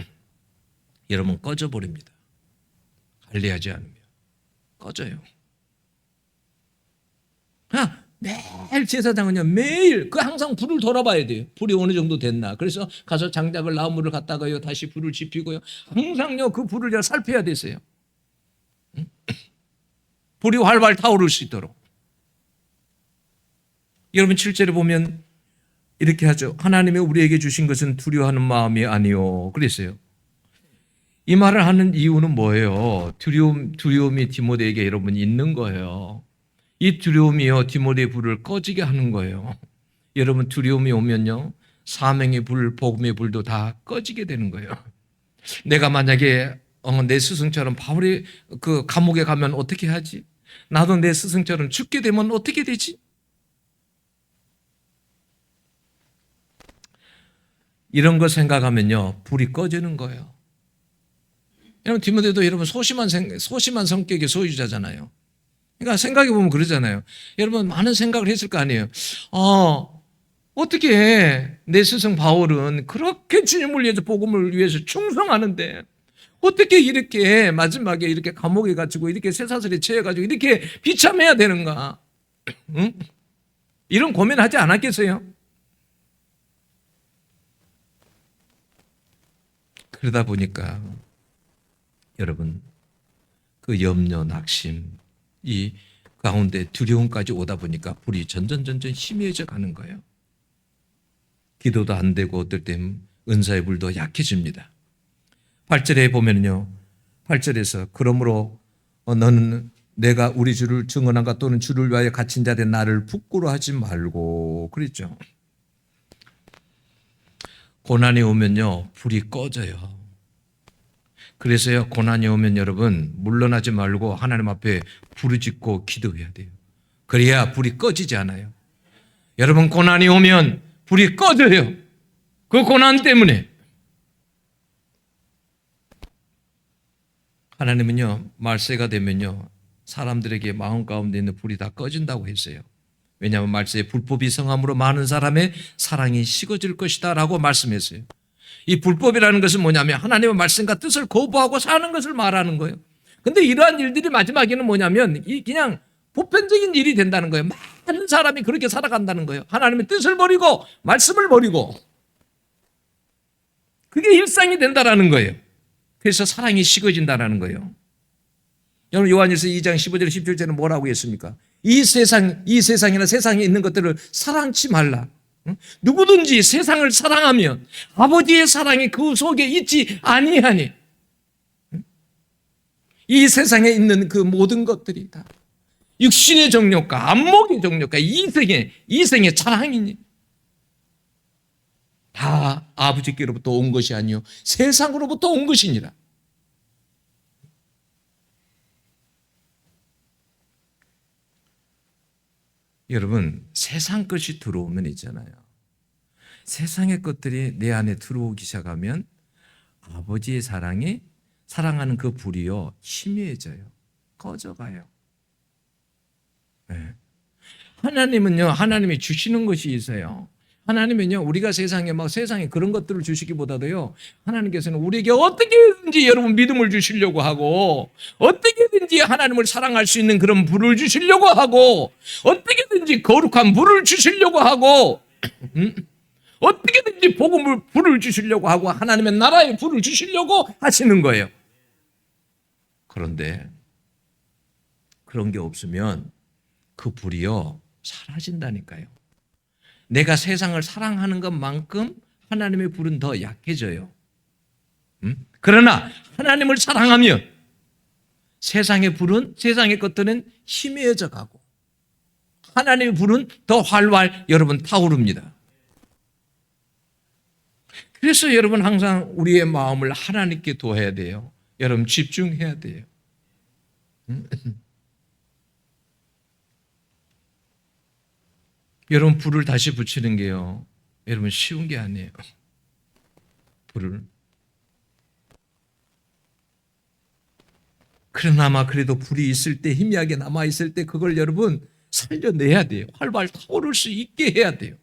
여러분 꺼져버립니다. 관리하지 않으면 꺼져요. 매일 제사장은요 매일 항상 불을 돌아봐야 돼요. 불이 어느 정도 됐나. 그래서 가서 장작을 나무를 갖다가요 다시 불을 지피고요. 항상요 그 불을 살펴야 되세요. 불이 활활 타오를 수 있도록. 여러분 7절에 보면 이렇게 하죠. 하나님이 우리에게 주신 것은 두려워하는 마음이 아니요. 그랬어요. 이 말을 하는 이유는 뭐예요? 두려움이 디모데에게 여러분 있는 거예요. 이 두려움이요 디모데의 불을 꺼지게 하는 거예요. 여러분 두려움이 오면요 사명의 불, 복음의 불도 다 꺼지게 되는 거예요. 내가 만약에 내 스승처럼 바울이 그 감옥에 가면 어떻게 하지? 나도 내 스승처럼 죽게 되면 어떻게 되지? 이런 거 생각하면요 불이 꺼지는 거예요. 여러분 디모데도 여러분 소심한 성격의 소유자잖아요. 그러니까 생각해 보면 그러잖아요. 여러분 많은 생각을 했을 거 아니에요. 어떻게 내 스승 바울은 그렇게 주님을 위해서 복음을 위해서 충성하는데 어떻게 이렇게 마지막에 이렇게 감옥에 갇히고 이렇게 쇠사슬에 채여가지고 이렇게 비참해야 되는가? 응? 이런 고민하지 않았겠어요? 그러다 보니까 여러분 그 염려, 낙심 이 가운데 두려움까지 오다 보니까 불이 점점 심해져 가는 거예요. 기도도 안 되고 어떨 땐 은사의 불도 약해집니다. 8절에 보면요 8절에서 그러므로 너는 내가 우리 주를 증언한가 또는 주를 위하여 갇힌 자 된 나를 부끄러워하지 말고 그랬죠. 고난이 오면요 불이 꺼져요. 그래서요 고난이 오면 여러분 물러나지 말고 하나님 앞에 부르짖고 기도해야 돼요. 그래야 불이 꺼지지 않아요. 여러분, 고난이 오면 불이 꺼져요. 그 고난 때문에. 하나님은요, 말세가 되면요, 사람들에게 마음 가운데 있는 불이 다 꺼진다고 했어요. 왜냐하면 말세에 불법이 성함으로 많은 사람의 사랑이 식어질 것이다 라고 말씀했어요. 이 불법이라는 것은 뭐냐면 하나님의 말씀과 뜻을 거부하고 사는 것을 말하는 거예요. 근데 이러한 일들이 마지막에는 뭐냐면 그냥 보편적인 일이 된다는 거예요. 많은 사람이 그렇게 살아간다는 거예요. 하나님의 뜻을 버리고 말씀을 버리고 그게 일상이 된다는 거예요. 그래서 사랑이 식어진다는 거예요. 여러분, 요한일서 2장 15절 17절은 뭐라고 했습니까? 이 세상이나 세상에 있는 것들을 사랑치 말라. 누구든지 세상을 사랑하면 아버지의 사랑이 그 속에 있지 아니하니. 이 세상에 있는 그 모든 것들이 다 육신의 정욕과 안목의 정욕과 이생의 자랑이니 다 아버지께로부터 온 것이 아니요 세상으로부터 온 것이니라. 여러분, 세상 것이 들어오면 있잖아요. 세상의 것들이 내 안에 들어오기 시작하면 아버지의 사랑이 사랑하는 그 불이요 희미해져요. 꺼져가요. 네. 하나님은요, 하나님이 주시는 것이 있어요. 하나님은요, 우리가 세상에 그런 것들을 주시기보다도요, 하나님께서는 우리에게 어떻게든지 여러분 믿음을 주시려고 하고, 어떻게든지 하나님을 사랑할 수 있는 그런 불을 주시려고 하고, 어떻게든지 거룩한 불을 주시려고 하고, 어떻게든지 복음을 불을 주시려고 하고, 하나님의 나라의 불을 주시려고 하시는 거예요. 그런데 그런 게 없으면 그 불이요 사라진다니까요. 내가 세상을 사랑하는 것만큼 하나님의 불은 더 약해져요. 그러나 하나님을 사랑하면 세상의 불은, 세상의 것들은 희미해져 가고 하나님의 불은 더 활활 여러분 타오릅니다. 그래서 여러분 항상 우리의 마음을 하나님께 둬야 돼요. 여러분 집중해야 돼요. 여러분, 불을 다시 붙이는 게요, 여러분 쉬운 게 아니에요. 불을. 그러나마 그래도 불이 있을 때, 희미하게 남아있을 때 그걸 여러분 살려내야 돼요. 활발 타오를 수 있게 해야 돼요.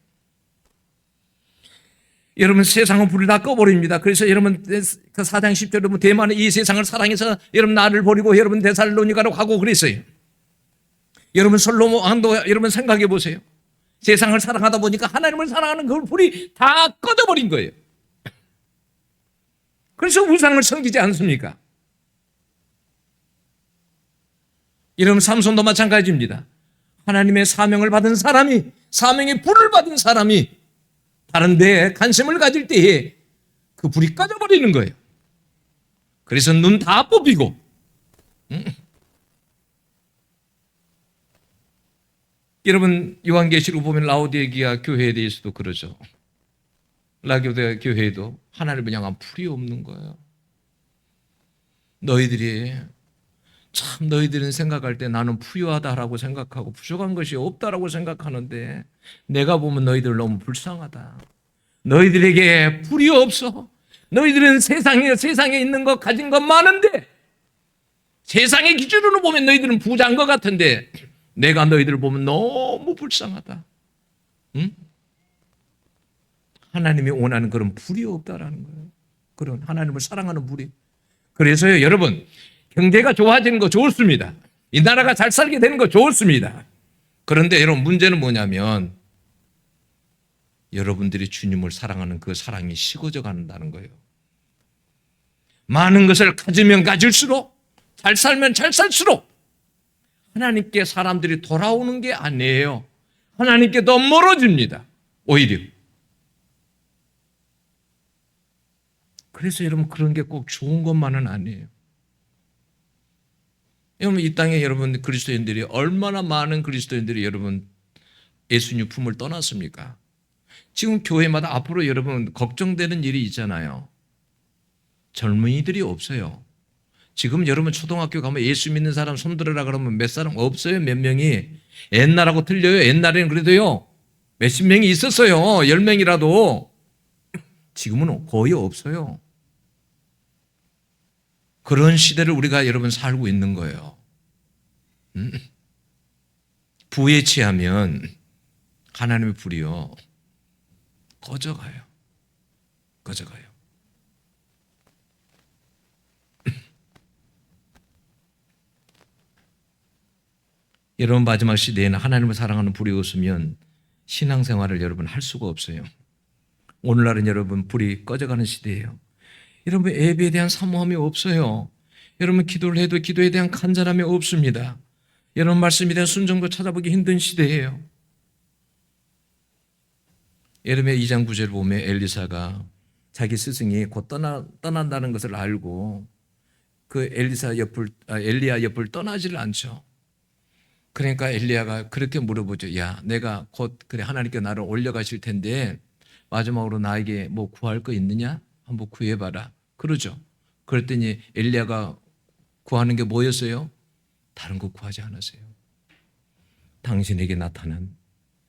여러분, 세상은 불을 다 꺼버립니다. 그래서 여러분 그 4장 10절 여러분 대만은 이 세상을 사랑해서 여러분 나를 버리고 여러분 데살로니가로 가고 그랬어요. 여러분 솔로몬 왕도 여러분 생각해 보세요. 세상을 사랑하다 보니까 하나님을 사랑하는 그 불이 다 꺼져버린 거예요. 그래서 우상을 섬기지 않습니까? 여러분 삼손도 마찬가지입니다. 하나님의 사명을 받은 사람이, 사명의 불을 받은 사람이 다른 데에 관심을 가질 때에 그 불이 꺼져버리는 거예요. 그래서 눈 다 뽑히고 여러분 요한계시록 보면 라오디게아 교회에 대해서도 그러죠. 라오디게아 교회에도 하나님을 향한 불이 없는 거예요. 너희들은 생각할 때 나는 부유하다라고 생각하고 부족한 것이 없다라고 생각하는데 내가 보면 너희들 너무 불쌍하다. 너희들에게 불이 없어. 너희들은 세상에 있는 것 가진 것 많은데 세상의 기준으로 보면 너희들은 부자인 것 같은데 내가 너희들을 보면 너무 불쌍하다. 응? 하나님이 원하는 그런 불이 없다라는 거예요. 그런 하나님을 사랑하는 불이. 그래서요, 여러분, 경제가 좋아지는 거 좋습니다. 이 나라가 잘 살게 되는 거 좋습니다. 그런데 여러분 문제는 뭐냐면 여러분들이 주님을 사랑하는 그 사랑이 식어져 간다는 거예요. 많은 것을 가지면 가질수록, 잘 살면 잘 살수록 하나님께 사람들이 돌아오는 게 아니에요. 하나님께 더 멀어집니다. 오히려. 그래서 여러분 그런 게 꼭 좋은 것만은 아니에요. 여러분 이 땅에 여러분 그리스도인들이 얼마나 많은 그리스도인들이 여러분 예수님 품을 떠났습니까? 지금 교회마다 앞으로 여러분 걱정되는 일이 있잖아요. 젊은이들이 없어요. 지금 여러분 초등학교 가면 예수 믿는 사람 손들어라 그러면 몇 사람 없어요. 몇 명이. 옛날하고 틀려요. 옛날에는 그래도요, 몇십 명이 있었어요. 10명이라도. 지금은 거의 없어요. 그런 시대를 우리가 여러분 살고 있는 거예요. 부에 취하면 하나님의 불이요, 꺼져가요. 꺼져가요. 여러분, 마지막 시대에는 하나님을 사랑하는 불이 없으면 신앙생활을 여러분 할 수가 없어요. 오늘날은 여러분 불이 꺼져가는 시대예요. 여러분 예배에 대한 사모함이 없어요. 여러분 기도를 해도 기도에 대한 간절함이 없습니다. 여러분 말씀에 대한 순종도 찾아보기 힘든 시대예요. 예레미야 2장 9절 보면 엘리사가 자기 스승이 곧 떠난다는 것을 알고 그 엘리야 옆을 떠나지를 않죠. 그러니까 엘리야가 그렇게 물어보죠. 야, 내가 곧 그래 하나님께 나를 올려가실 텐데 마지막으로 나에게 뭐 구할 거 있느냐? 한번 구해봐라. 그러죠. 그랬더니 엘리야가 구하는 게 뭐였어요? 다른 거 구하지 않았어요. 당신에게 나타난,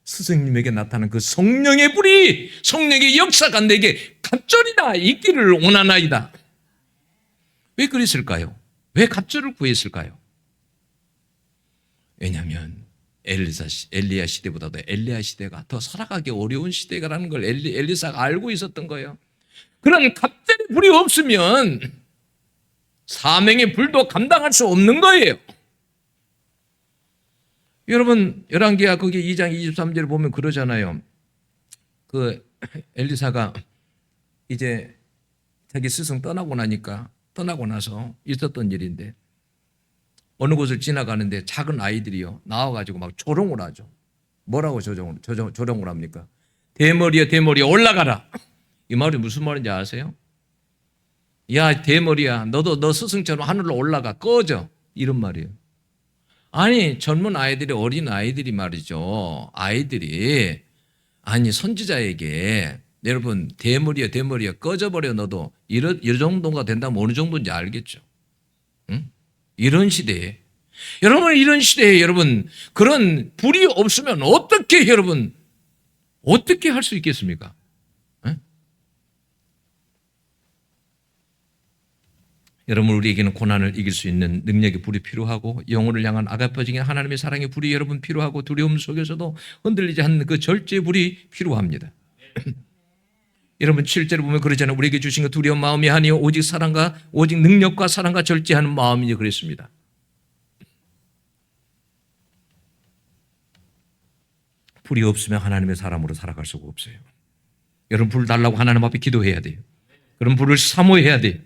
스승님에게 나타난 그 성령의 불이, 성령의 역사가 내게 갑절이나 있기를 원하나이다. 왜 그랬을까요? 왜 갑절을 구했을까요? 왜냐하면 엘리야 시대보다도 엘리야 시대가 더 살아가기 어려운 시대라는 걸 엘리사가 알고 있었던 거예요. 그런 갑절의 불이 없으면 사명의 불도 감당할 수 없는 거예요. 여러분 열왕기하 거기 2장 23절을 보면 그러잖아요. 그 엘리사가 이제 자기 스승 떠나고 나서 있었던 일인데, 어느 곳을 지나가는데 작은 아이들이요 나와가지고 막 조롱을 하죠. 뭐라고 조롱을 합니까? 대머리야 올라가라. 이 말이 무슨 말인지 아세요? 야 대머리야, 너도 너 스승처럼 하늘로 올라가, 꺼져, 이런 말이에요. 아니 젊은 아이들이, 어린 아이들이 말이죠. 아이들이 아니 선지자에게 여러분 대머리야 꺼져버려 너도, 이런 정도가 된다면 어느 정도인지 알겠죠. 응? 이런 시대에 여러분 그런 불이 없으면 어떻게 할 수 있겠습니까? 응? 여러분 우리에게는 고난을 이길 수 있는 능력의 불이 필요하고 영혼을 향한 아가페적인 하나님의 사랑의 불이 여러분 필요하고, 두려움 속에서도 흔들리지 않는 그 절제의 불이 필요합니다. 여러분 7절에 보면 그러잖아요. 우리에게 주신 것 두려운 마음이 아니요 오직 능력과 사랑과 절제하는 마음이니 그랬습니다. 불이 없으면 하나님의 사람으로 살아갈 수가 없어요. 여러분 불 달라고 하나님 앞에 기도해야 돼요. 그럼 불을 사모해야 돼요.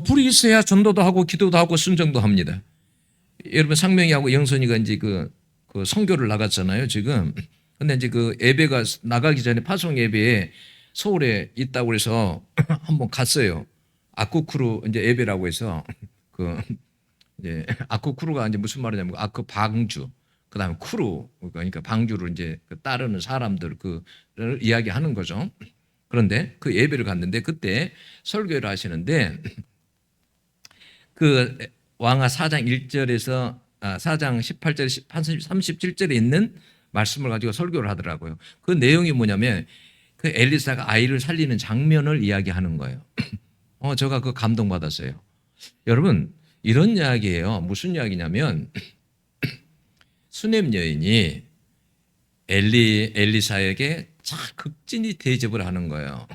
불이 있어야 전도도 하고 기도도 하고 순종도 합니다. 여러분 상명이하고 영선이가 이제 그 선교를 나갔잖아요 지금. 근데 이제 그 예배가 나가기 전에 파송 예배에 서울에 있다고 해서 한번 갔어요. 아쿠크루 이제 예배라고 해서 그 이제 아쿠크루가 이제 무슨 말이냐면 아쿠 방주, 그다음에 크루, 그러니까 방주를 이제 따르는 사람들 그를 이야기하는 거죠. 그런데 그 예배를 갔는데 그때 설교를 하시는데 그 왕하 4장 1절에서 4장 18절 37절에 있는 말씀을 가지고 설교를 하더라고요. 그 내용이 뭐냐면 그 엘리사가 아이를 살리는 장면을 이야기하는 거예요. 제가 그 감동받았어요. 여러분 이런 이야기예요. 무슨 이야기냐면 수넴 여인이 엘리사에게 극진히 대접을 하는 거예요.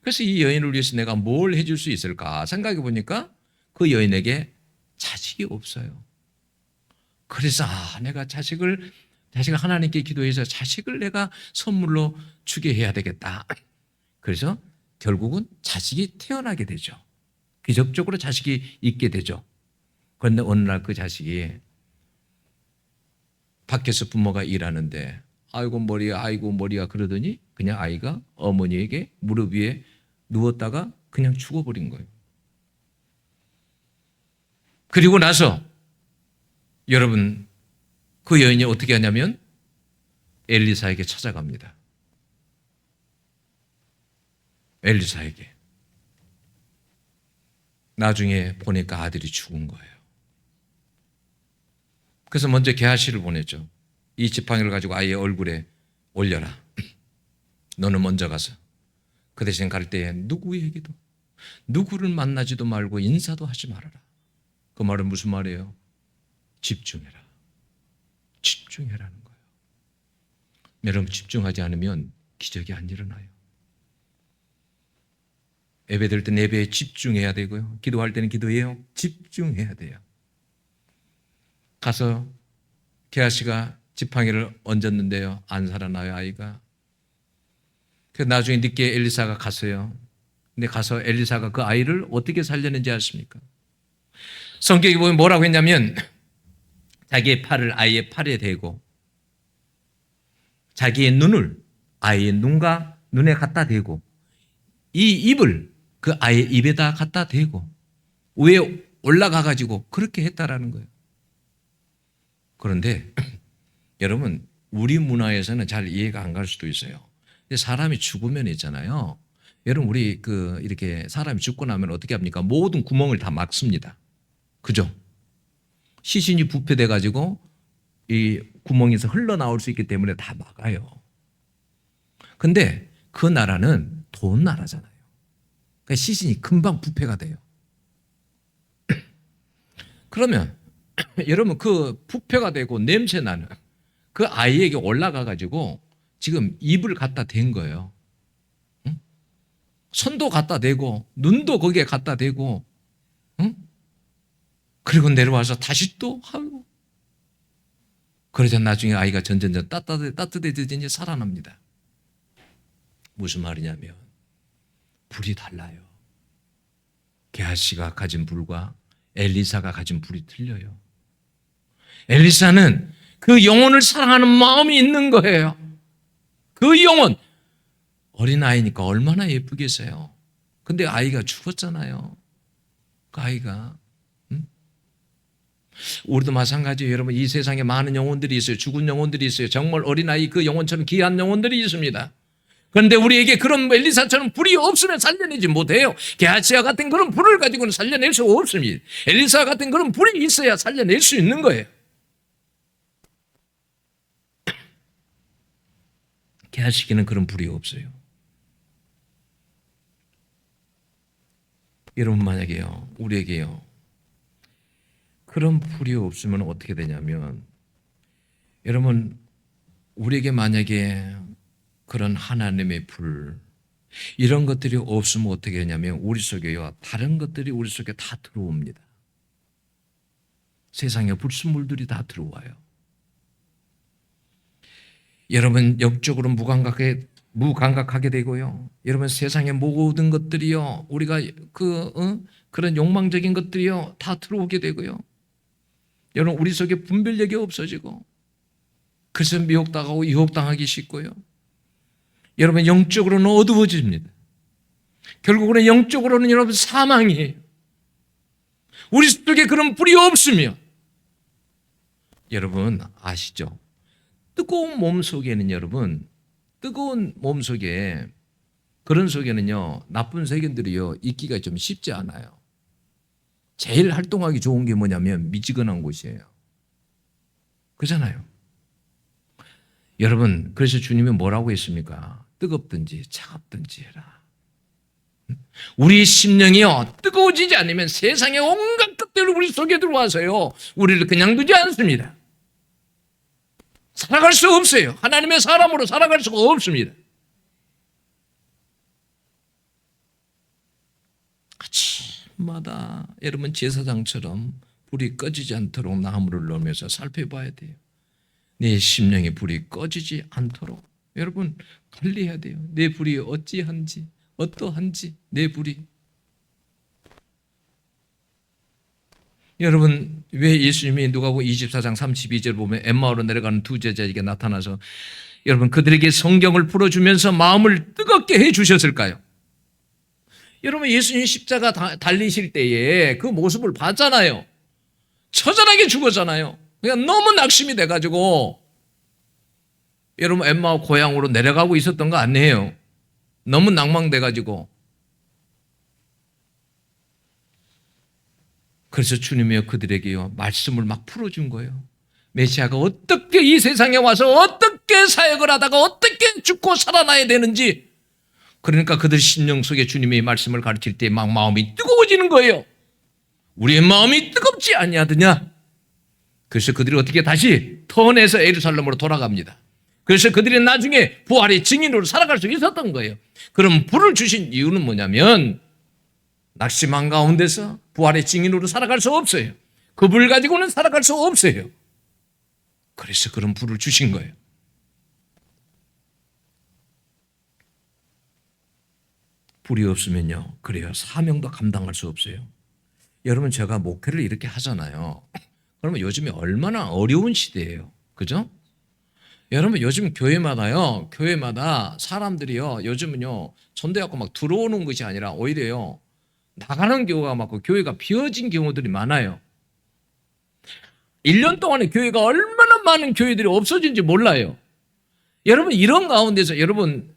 그래서 이 여인을 위해서 내가 뭘 해줄 수 있을까 생각해 보니까 그 여인에게 자식이 없어요. 그래서 내가 자식을 하나님께 기도해서 자식을 내가 선물로 주게 해야 되겠다. 그래서 결국은 자식이 태어나게 되죠. 기적적으로 자식이 있게 되죠. 그런데 어느 날 그 자식이 밖에서 부모가 일하는데 아이고 머리야 그러더니 그냥 아이가 어머니에게 무릎 위에 누웠다가 그냥 죽어버린 거예요. 그리고 나서 여러분 그 여인이 어떻게 하냐면 엘리사에게 찾아갑니다. 엘리사에게. 나중에 보니까 아들이 죽은 거예요. 그래서 먼저 게하시를 보냈죠. 이 지팡이를 가지고 아이의 얼굴에 올려라. 너는 먼저 가서 그 대신 갈 때에 누구에게도 누구를 만나지도 말고 인사도 하지 말아라. 그 말은 무슨 말이에요? 집중해라. 집중해라는 거예요. 여러분, 집중하지 않으면 기적이 안 일어나요. 예배 드릴 때 예배에 집중해야 되고요. 기도할 때는 기도해요. 집중해야 돼요. 가서 게하시가 지팡이를 얹었는데요. 안 살아나요, 아이가. 그 나중에 늦게 엘리사가 갔어요. 근데 가서 엘리사가 그 아이를 어떻게 살렸는지 아십니까? 성경에 보면 뭐라고 했냐면 자기의 팔을 아이의 팔에 대고 자기의 눈을 아이의 눈에 갖다 대고 이 입을 그 아이의 입에다 갖다 대고 위에 올라가 가지고 그렇게 했다라는 거예요. 그런데 여러분, 우리 문화에서는 잘 이해가 안 갈 수도 있어요. 사람이 죽으면 있잖아요. 여러분, 우리 이렇게 사람이 죽고 나면 어떻게 합니까? 모든 구멍을 다 막습니다. 그죠? 시신이 부패돼 가지고 이 구멍에서 흘러나올 수 있기 때문에 다 막아요. 근데 그 나라는 돈 나라잖아요. 그러니까 시신이 금방 부패가 돼요. 그러면 여러분, 그 부패가 되고 냄새 나는 그 아이에게 올라가 가지고 지금 입을 갖다 댄 거예요. 응? 손도 갖다 대고 눈도 거기에 갖다 대고, 응? 그리고 내려와서 다시 또 하고. 그러자 나중에 아이가 점점 따뜻해지니 살아납니다. 무슨 말이냐면 불이 달라요. 게하시가 가진 불과 엘리사가 가진 불이 틀려요. 엘리사는 그 영혼을 사랑하는 마음이 있는 거예요. 그 영혼, 어린아이니까 얼마나 예쁘겠어요. 근데 아이가 죽었잖아요. 그 아이가. 우리도 마찬가지예요. 여러분, 이 세상에 많은 영혼들이 있어요. 죽은 영혼들이 있어요. 정말 어린아이 그 영혼처럼 귀한 영혼들이 있습니다. 그런데 우리에게 그런 엘리사처럼 불이 없으면 살려내지 못해요. 게하시와 같은 그런 불을 가지고는 살려낼 수 없습니다. 엘리사 같은 그런 불이 있어야 살려낼 수 있는 거예요. 게하시기는 그런 불이 없어요. 여러분, 만약에요, 우리에게요, 그런 불이 없으면 어떻게 되냐면, 여러분, 우리에게 만약에 그런 하나님의 불, 이런 것들이 없으면 어떻게 되냐면 우리 속에요, 다른 것들이 우리 속에 다 들어옵니다. 세상에 불순물들이 다 들어와요. 여러분, 영적으로 무감각하게 되고요. 여러분, 세상의 모든 것들이요, 우리가 그런 욕망적인 것들이요, 다 들어오게 되고요. 여러분, 우리 속에 분별력이 없어지고, 그래서 미혹당하고 유혹당하기 쉽고요. 여러분, 영적으로는 어두워집니다. 결국은 영적으로는 여러분 사망이에요. 우리 속에 그런 불이 없으면, 여러분 아시죠? 뜨거운 몸 속에는 여러분, 뜨거운 몸 속에, 그런 속에는요, 나쁜 세균들이요, 있기가 좀 쉽지 않아요. 제일 활동하기 좋은 게 뭐냐면 미지근한 곳이에요. 그렇잖아요. 여러분, 그래서 주님이 뭐라고 했습니까? 뜨겁든지 차갑든지 해라. 우리 심령이요, 뜨거워지지 않으면 세상의 온갖 것들이 우리 속에 들어와서요, 우리를 그냥 두지 않습니다. 살아갈 수 없어요. 하나님의 사람으로 살아갈 수가 없습니다. 아침마다 여러분 제사장처럼 불이 꺼지지 않도록 나무를 넣으면서 살펴봐야 돼요. 내 심령의 불이 꺼지지 않도록 여러분 관리해야 돼요. 내 불이 어찌한지, 어떠한지, 내 불이. 여러분, 왜 예수님이 누가복음 24장 32절 보면 엠마오로 내려가는 두 제자에게 나타나서 여러분 그들에게 성경을 풀어주면서 마음을 뜨겁게 해주셨을까요? 여러분, 예수님 십자가 달리실 때에 그 모습을 봤잖아요. 처절하게 죽었잖아요. 그러니까 너무 낙심이 돼가지고 여러분 엠마오 고향으로 내려가고 있었던 거 아니에요. 너무 낭망돼가지고. 그래서 주님이요 그들에게요 말씀을 막 풀어준 거예요. 메시아가 어떻게 이 세상에 와서 어떻게 사역을 하다가 어떻게 죽고 살아나야 되는지, 그러니까 그들 심령 속에 주님의 말씀을 가르칠 때 막 마음이 뜨거워지는 거예요. 우리의 마음이 뜨겁지 아니하느냐. 그래서 그들이 어떻게 다시 턴해서 예루살렘으로 돌아갑니다. 그래서 그들이 나중에 부활의 증인으로 살아갈 수 있었던 거예요. 그럼 불을 주신 이유는 뭐냐면 낙심한 가운데서 부활의 증인으로 살아갈 수 없어요. 그 불 가지고는 살아갈 수 없어요. 그래서 그런 불을 주신 거예요. 불이 없으면요, 그래요, 사명도 감당할 수 없어요. 여러분, 제가 목회를 이렇게 하잖아요. 그러면 요즘에 얼마나 어려운 시대예요. 그죠? 여러분, 요즘 교회마다 사람들이요, 요즘은요, 전도해갖고 막 들어오는 것이 아니라 오히려요, 나가는 경우가 많고 교회가 비어진 경우들이 많아요. 1년 동안에 교회가 얼마나 많은 교회들이 없어진지 몰라요. 여러분, 이런 가운데서 여러분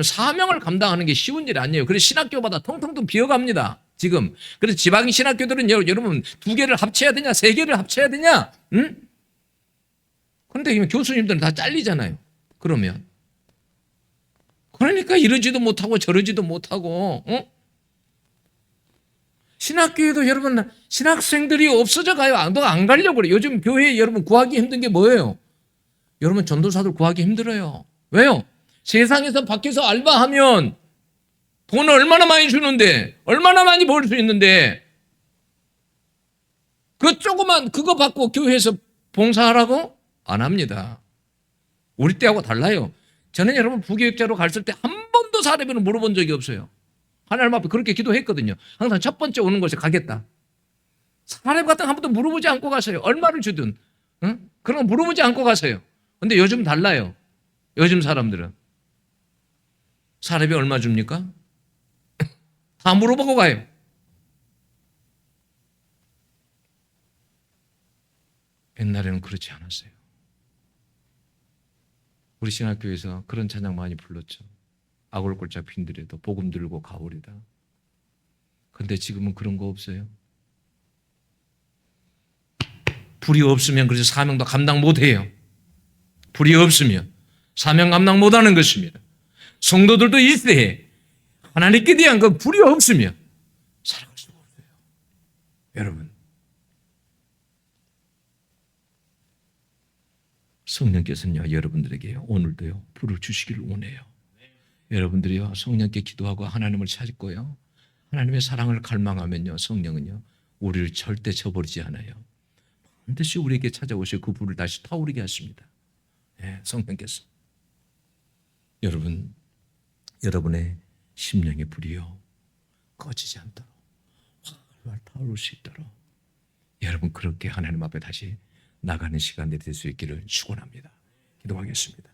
사명을 감당하는 게 쉬운 일이 아니에요. 그래서 신학교마다 통통통 비어갑니다. 지금. 그래서 지방 신학교들은 여러분 2개를 합쳐야 되냐, 3개를 합쳐야 되냐, 응? 그런데 교수님들은 다 잘리잖아요. 그러면. 그러니까 이러지도 못하고 저러지도 못하고, 응? 신학교에도 여러분 신학생들이 없어져 가요. 안 가려고 그래요. 요즘 교회에 여러분 구하기 힘든 게 뭐예요? 여러분, 전도사들 구하기 힘들어요. 왜요? 세상에서 밖에서 알바하면 돈을 얼마나 많이 주는데, 얼마나 많이 벌 수 있는데, 그 조그만 그거 받고 교회에서 봉사하라고? 안 합니다. 우리 때하고 달라요. 저는 여러분 부교육자로 갔을 때 한 번도 사례비를 물어본 적이 없어요. 하나님 앞에 그렇게 기도했거든요. 항상 첫 번째 오는 곳에 가겠다. 사례비 같은 거 한 번도 물어보지 않고 가세요. 얼마를 주든, 응? 그런 거 물어보지 않고 가세요. 근데 요즘 달라요. 요즘 사람들은 사례비 얼마 줍니까? 다 물어보고 가요. 옛날에는 그렇지 않았어요. 우리 신학교에서 그런 찬양 많이 불렀죠. 아골골짝 핀들에도 복음 들고 가오리다. 근데 지금은 그런 거 없어요. 불이 없으면 그래서 사명도 감당 못해요. 불이 없으면 사명 감당 못하는 것입니다. 성도들도 이 시대에 하나님께 대한 그 불이 없으면 살아갈 수가 없어요. 여러분, 성령께서는요, 여러분들에게 오늘도요 불을 주시기를 원해요. 여러분들이요 성령께 기도하고 하나님을 찾고요, 하나님의 사랑을 갈망하면요, 성령은요 우리를 절대 저버리지 않아요. 반드시 우리에게 찾아오셔 그 불을 다시 타오르게 하십니다. 네, 성령께서 여러분의 심령의 불이요 꺼지지 않도록 활활 타오를 수 있도록 여러분 그렇게 하나님 앞에 다시 나가는 시간이 될 수 있기를 축원합니다. 기도하겠습니다.